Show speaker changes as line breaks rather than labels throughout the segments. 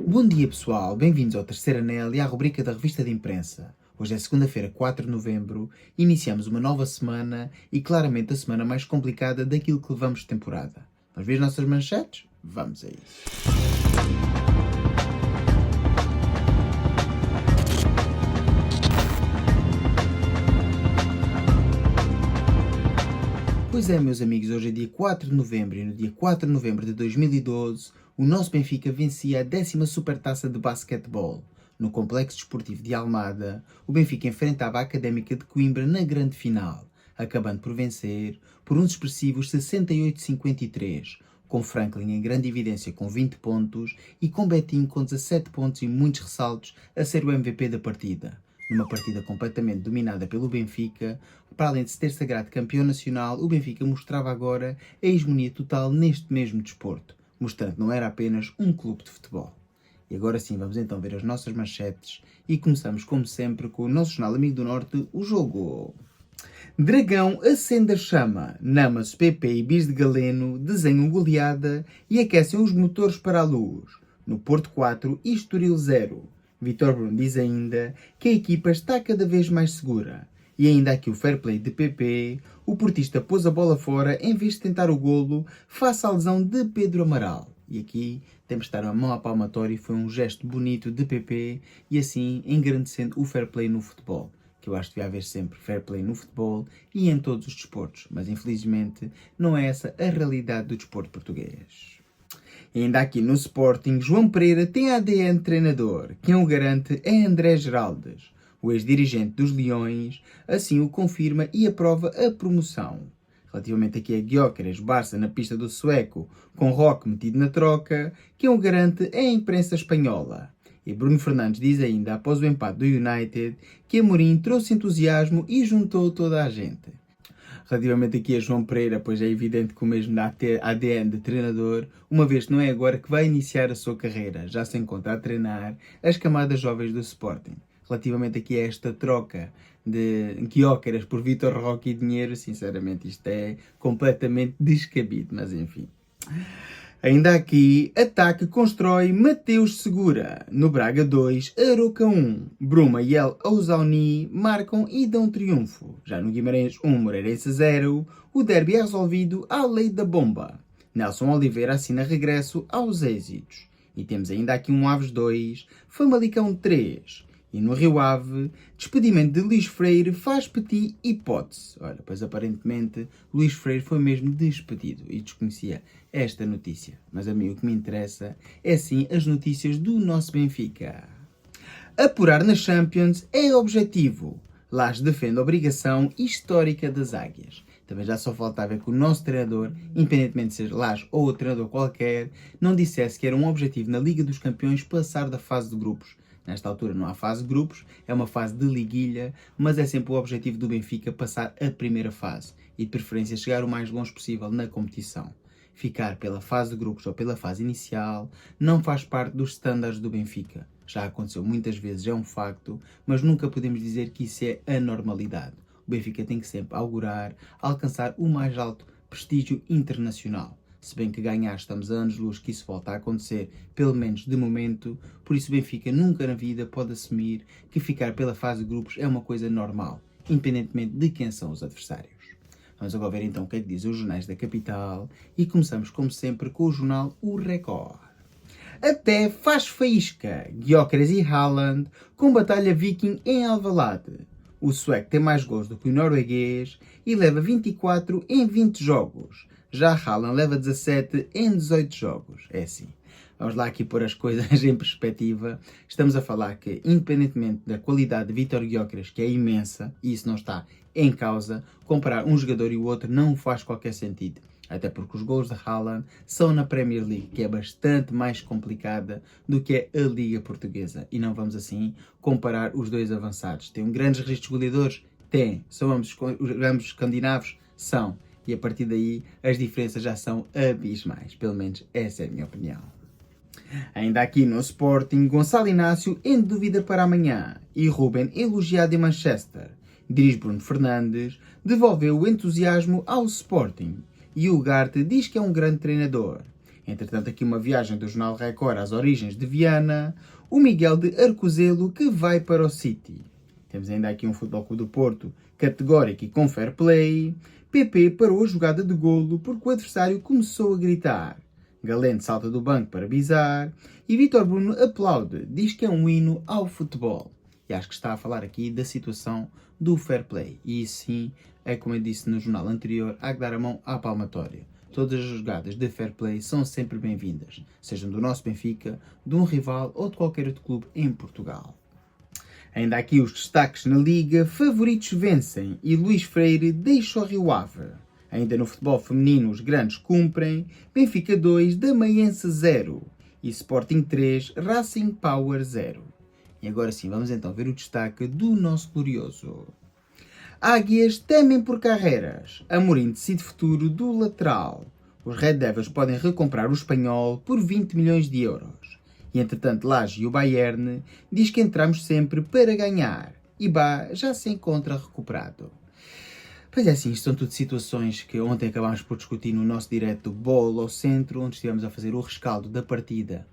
Bom dia pessoal, bem-vindos ao Terceiro Anel e à rubrica da revista de imprensa. Hoje é segunda-feira, 4 de novembro, iniciamos uma nova semana e claramente a semana mais complicada daquilo que levamos de temporada. Vamos ver as nossas manchetes? Vamos a isso. Pois é, meus amigos, hoje é dia 4 de novembro e no dia 4 de novembro de 2012 o nosso Benfica vencia a 10ª Supertaça de Basquetebol. No Complexo Desportivo de Almada, o Benfica enfrentava a Académica de Coimbra na grande final, acabando por vencer por uns expressivos 68-53, com Franklin em grande evidência com 20 pontos e com Betinho com 17 pontos e muitos ressaltos a ser o MVP da partida. Numa partida completamente dominada pelo Benfica, para além de se ter sagrado campeão nacional, o Benfica mostrava agora a hegemonia total neste mesmo desporto, mostrando que não era apenas um clube de futebol. E agora sim, vamos então ver as nossas manchetes e começamos, como sempre, com o nosso jornal Amigo do Norte, o jogo. Dragão acende a chama, Namas, PP e Bis de Galeno desenham goleada e aquecem os motores para a luz. No Porto 4 e Estoril 0. Vítor Bruno diz ainda que a equipa está cada vez mais segura. E ainda aqui o fair play de PP, o portista pôs a bola fora em vez de tentar o golo face à lesão de Pedro Amaral. E aqui temos de dar uma mão à palmatória e foi um gesto bonito de PP e assim engrandecendo o fair play no futebol. Que eu acho que devia haver sempre fair play no futebol e em todos os desportos, mas infelizmente não é essa a realidade do desporto português. E ainda aqui no Sporting, João Pereira tem ADN de treinador. Quem o garante é André Geraldes, o ex-dirigente dos Leões, assim o confirma e aprova a promoção. Relativamente aqui a Gyökeres, Barça na pista do sueco, com Roque metido na troca, quem o garante é a imprensa espanhola. E Bruno Fernandes diz ainda, após o empate do United, que Amorim trouxe entusiasmo e juntou toda a gente. Relativamente aqui a João Pereira, pois é evidente que o mesmo dá ADN de treinador, uma vez que não é agora que vai iniciar a sua carreira, já se encontra a treinar as camadas jovens do Sporting. Relativamente aqui a esta troca de Gyökeres por Vitor Roque e dinheiro, sinceramente isto é completamente descabido, mas enfim. Ainda aqui, ataque constrói Mateus Segura. No Braga 2, Aroca 1. Bruma e El Ouzauni marcam e dão triunfo. Já no Guimarães 1, Moreirense 0, o derby é resolvido à lei da bomba. Nelson Oliveira assina regresso aos êxitos. E temos ainda aqui um Aves 2, Famalicão 3. E no Rio Ave, despedimento de Luís Freire faz Petit hipótese. Olha, pois aparentemente Luís Freire foi mesmo despedido e desconhecia esta notícia. Mas a mim o que me interessa é sim as notícias do nosso Benfica. Apurar na Champions é objetivo. Laje defende a obrigação histórica das Águias. Também já só faltava que o nosso treinador, independentemente de ser Laje ou outro treinador qualquer, não dissesse que era um objetivo na Liga dos Campeões passar da fase de grupos. Nesta altura não há fase de grupos, é uma fase de liguilha, mas é sempre o objetivo do Benfica passar a primeira fase e de preferência chegar o mais longe possível na competição. Ficar pela fase de grupos ou pela fase inicial não faz parte dos estándares do Benfica. Já aconteceu muitas vezes, é um facto, mas nunca podemos dizer que isso é a normalidade. O Benfica tem que sempre augurar, alcançar o mais alto prestígio internacional. Se bem que ganhar estamos a anos-luz que isso volta a acontecer, pelo menos de momento, por isso o Benfica nunca na vida pode assumir que ficar pela fase de grupos é uma coisa normal, independentemente de quem são os adversários. Vamos agora ver então o que é que dizem os jornais da capital e começamos como sempre com o jornal O Record. Até faz faísca, Gyökeres e Haaland com batalha viking em Alvalade. O sueco tem mais gols do que o norueguês e leva 24 em 20 jogos. Já Haaland leva 17 em 18 jogos. É assim. Vamos lá aqui pôr as coisas em perspectiva. Estamos a falar que, independentemente da qualidade de Vítor Gyökeres, que é imensa, e isso não está em causa, comparar um jogador e o outro não faz qualquer sentido. Até porque os gols de Haaland são na Premier League, que é bastante mais complicada do que é a Liga Portuguesa. E não vamos assim comparar os dois avançados. Tem grandes riscos goleadores? Tem. São ambos escandinavos? São. E a partir daí as diferenças já são abismais. Pelo menos essa é a minha opinião. Ainda aqui no Sporting, Gonçalo Inácio em dúvida para amanhã e Ruben elogiado em Manchester. Diz Bruno Fernandes, devolveu o entusiasmo ao Sporting. E o Ugarte diz que é um grande treinador. Entretanto, aqui uma viagem do Jornal Record às origens de Viana, o Miguel de Arcozelo que vai para o City. Temos ainda aqui um Futebol Clube do Porto categórico e com fair play. PP parou a jogada de golo porque o adversário começou a gritar. Galeno salta do banco para bizar. E Vítor Bruno aplaude, diz que é um hino ao futebol. E acho que está a falar aqui da situação do fair play. E isso sim, é como eu disse no jornal anterior, há que dar a mão à palmatória. Todas as jogadas de fair play são sempre bem-vindas, sejam do nosso Benfica, de um rival ou de qualquer outro clube em Portugal. Ainda aqui os destaques na Liga, favoritos vencem e Luís Freire deixa o Rio Ave. Ainda no futebol feminino os grandes cumprem, Benfica 2, Damaiense 0 e Sporting 3, Racing Power 0. E agora sim, vamos então ver o destaque do nosso glorioso. Águias temem por Carreiras. Amorim decide futuro do lateral. Os Red Devils podem recomprar o espanhol por 20 milhões de euros. E entretanto, Laje e o Bayern diz que entramos sempre para ganhar. E Bá já se encontra recuperado. Pois é assim, isto são tudo situações que ontem acabámos por discutir no nosso direto Bola ao Centro, onde estivemos a fazer o rescaldo da partida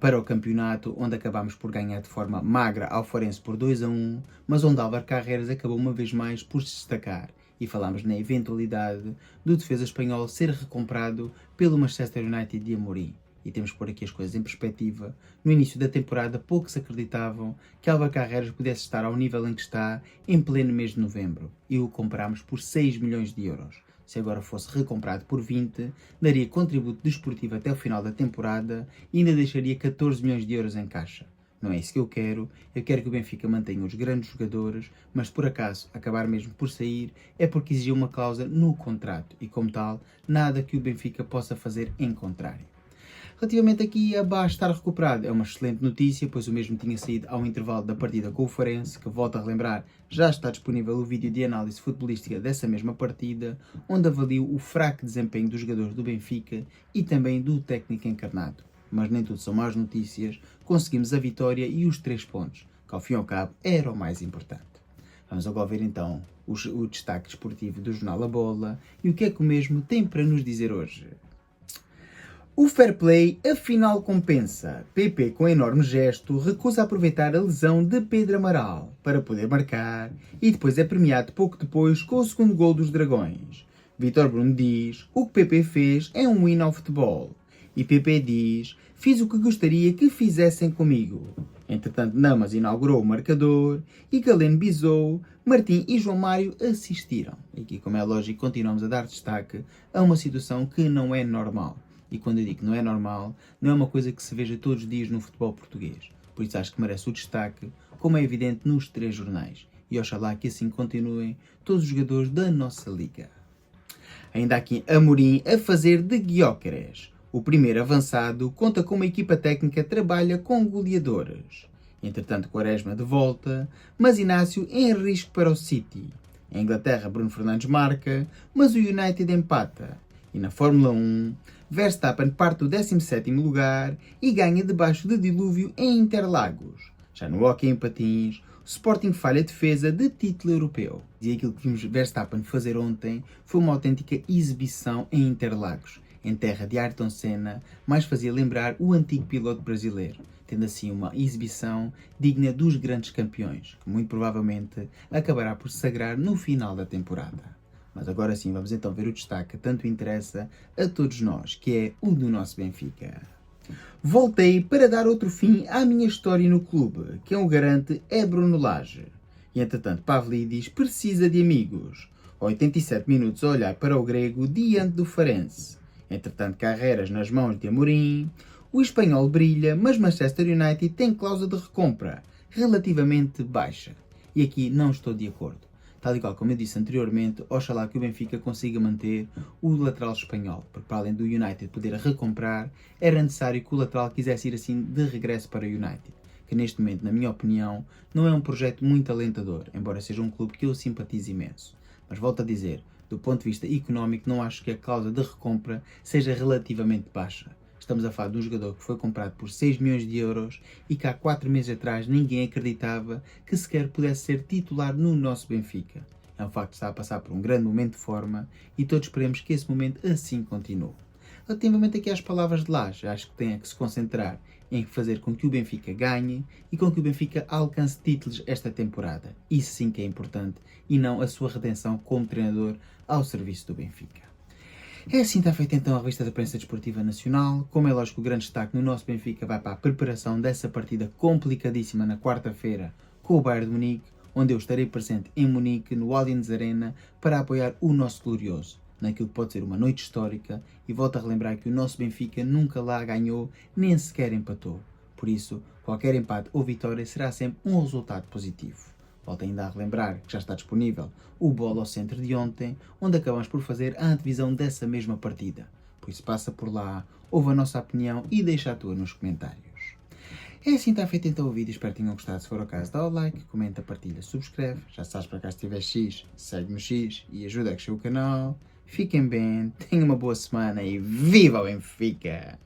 para o campeonato, onde acabámos por ganhar de forma magra ao Forense por 2-1, mas onde Álvaro Carreiras acabou uma vez mais por se destacar. E falámos na eventualidade do defesa espanhol ser recomprado pelo Manchester United de Amorim. E temos que pôr aqui as coisas em perspectiva. No início da temporada, poucos acreditavam que Álvaro Carreiras pudesse estar ao nível em que está em pleno mês de novembro. E o comprámos por 6 milhões de euros. Se agora fosse recomprado por 20, daria contributo desportivo até o final da temporada e ainda deixaria 14 milhões de euros em caixa. Não é isso que eu quero que o Benfica mantenha os grandes jogadores, mas por acaso acabar mesmo por sair é porque exigiu uma cláusula no contrato e, como tal, nada que o Benfica possa fazer em contrário. Relativamente aqui a Bá estar recuperado, é uma excelente notícia, pois o mesmo tinha saído ao intervalo da partida com o Farense, que, volto a relembrar, já está disponível o vídeo de análise futebolística dessa mesma partida, onde avalio o fraco desempenho dos jogadores do Benfica e também do técnico encarnado. Mas nem tudo são más notícias, conseguimos a vitória e os 3 pontos, que ao fim e ao cabo era o mais importante. Vamos agora ver então o destaque desportivo do jornal A Bola e o que é que o mesmo tem para nos dizer hoje. O fair play afinal compensa. PP, com enorme gesto, recusa aproveitar a lesão de Pedro Amaral para poder marcar e depois é premiado pouco depois com o segundo gol dos Dragões. Vítor Bruno diz, o que PP fez é um hino ao futebol. E PP diz, fiz o que gostaria que fizessem comigo. Entretanto, Namas inaugurou o marcador e Galeno bisou, Martim e João Mário assistiram. E aqui, como é lógico, continuamos a dar destaque a uma situação que não é normal. E quando eu digo que não é normal, não é uma coisa que se veja todos os dias no futebol português. Por isso acho que merece o destaque, como é evidente nos 3 jornais. E oxalá que assim continuem todos os jogadores da nossa liga. Ainda aqui Amorim a fazer de Gyökeres. O primeiro avançado conta com uma equipa técnica que trabalha com goleadores. Entretanto, Quaresma de volta, mas Inácio em risco para o City. Em Inglaterra, Bruno Fernandes marca, mas o United empata. E na Fórmula 1, Verstappen parte do 17º lugar e ganha debaixo de dilúvio em Interlagos. Já no hóquei em patins, o Sporting falha a defesa de título europeu. E aquilo que vimos Verstappen fazer ontem foi uma autêntica exibição em Interlagos, em terra de Ayrton Senna, mas fazia lembrar o antigo piloto brasileiro, tendo assim uma exibição digna dos grandes campeões, que muito provavelmente acabará por se sagrar no final da temporada. Mas agora sim, vamos então ver o destaque que tanto interessa a todos nós, que é o do nosso Benfica. Voltei para dar outro fim à minha história no clube. Quem o garante é Bruno Lage. E entretanto, Pavlidis precisa de amigos. 87 minutos a olhar para o grego diante do Farense. Entretanto, Carreiras nas mãos de Amorim. O espanhol brilha, mas Manchester United tem cláusula de recompra relativamente baixa. E aqui não estou de acordo. Tal e qual como eu disse anteriormente, oxalá que o Benfica consiga manter o lateral espanhol, porque para além do United poder recomprar, era necessário que o lateral quisesse ir assim de regresso para o United, que neste momento, na minha opinião, não é um projeto muito alentador, embora seja um clube que eu simpatizo imenso. Mas volto a dizer, do ponto de vista económico, não acho que a cláusula de recompra seja relativamente baixa. Estamos a falar de um jogador que foi comprado por 6 milhões de euros e que há 4 meses atrás ninguém acreditava que sequer pudesse ser titular no nosso Benfica. É um facto que está a passar por um grande momento de forma e todos esperemos que esse momento assim continue. Relativamente aqui às palavras de Lage, acho que tem que se concentrar em fazer com que o Benfica ganhe e com que o Benfica alcance títulos esta temporada. Isso sim que é importante e não a sua redenção como treinador ao serviço do Benfica. É assim está feita então a revista da Prensa Desportiva Nacional. Como é lógico, o grande destaque no nosso Benfica vai para a preparação dessa partida complicadíssima na quarta-feira com o Bayern de Munique, onde eu estarei presente em Munique, no Allianz Arena, para apoiar o nosso glorioso, naquilo que pode ser uma noite histórica, e volto a relembrar que o nosso Benfica nunca lá ganhou, nem sequer empatou. Por isso, qualquer empate ou vitória será sempre um resultado positivo. Volto ainda a relembrar que já está disponível o Bola ao Centro de ontem, onde acabamos por fazer a antevisão dessa mesma partida. Por isso passa por lá, ouve a nossa opinião e deixa a tua nos comentários. É assim está feito então o vídeo, espero que tenham gostado. Se for o caso, dá o like, comenta, partilha, subscreve. Já sabes, para cá se tiver X, segue no X e ajuda a crescer o canal. Fiquem bem, tenham uma boa semana e viva o Benfica!